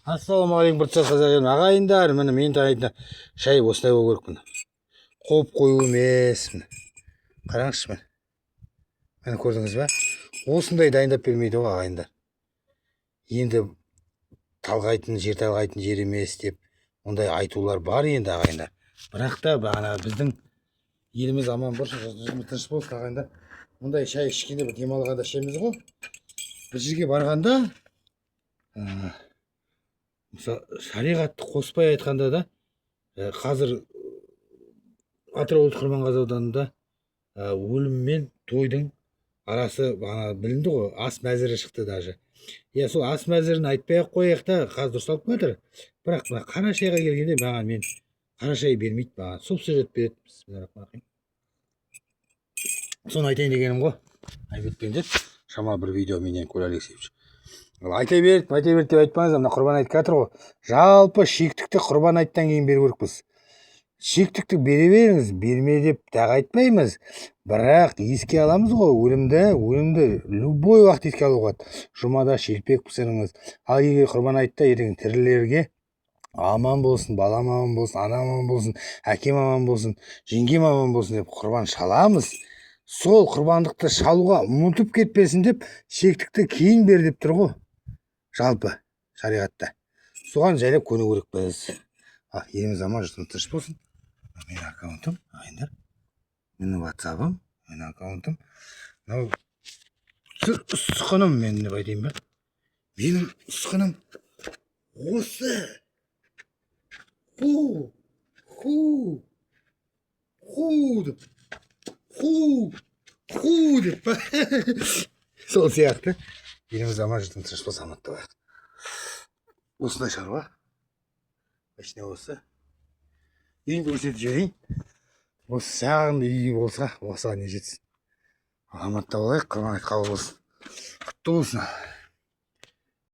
Ассалаумағалейкум біртсас қазақ ағайындар, міне мен таңертең шай осылай болу керек. Міне қойып қою емес. Міне қараңызшы, міне көрдіңіз ба, осындай дайындап бермейді ғой ағайындар. Енді талғайтын жер емес деп ондай айтулар бар енді ағайындар. Бірақ та бағана біздің еліміз аман болсын, жұртымыз тыныш болсын ағайындар. Мұндай шай ішкенде бір демалғанда ішеміз ғой. Бір жерге барғанда шариғатты қоспай айтқанда да қазір Атырау ұлттық Құрманғазы ауданында өлім мен тойдың арасы білінді ғой, ас мәзірі шықты даже. Сол ас мәзірін айтпай ақ қояйық та, қазір дұрысталып кетір. Бірақ қара шайға келгенде мен қара шай бермейді, субсидия береді. Соны айтайын дегенім ғой. Айбетпен шамалы бір видео менен Коля Алексеевич. Айта берді деп айтпаңыз, мына құрбан айт жатыр ғой. Жалпы шектікті құрбан айттан кейін беру керекпіз. Шектікті бере беріңіз, берме деп тағы айтпаймыз. Бірақ еске аламыз ғой, өлімді любой уақыт еске алуға. Жұмада шелпек пісіріңіз. Ал егер құрбан айтта ертең тірілерге аман болсын, балам аман болсын, анам аман болсын, әкем аман болсын, жеңгем аман болсын деп құрбан шаламыз. Сол құрбандықты шалуға ұмытып кетпесін деп шектікті кейін бер деп тұр ғой. Жалпы шариғатта соған жайлап көну керекпіз. Еліміз аман, жұртымыз тыныш болсын. Менің аккаунтым ағайындар, менің ватсабым, менің аккаунтым. Мынау ұсқыным, мен деп айтайын ба, менің ұсқыным осы. Ху деп сол сияқты еліміз аман, жұртымыз тыныш болса аман болайық. Осындай шаруа. Машина осы. Үйімді көрсетіп жіберейін. Осы шағын үй болса, осыған не жетсін. Аман болайық, құрбан айт қабыл болсын. Құтты болсын.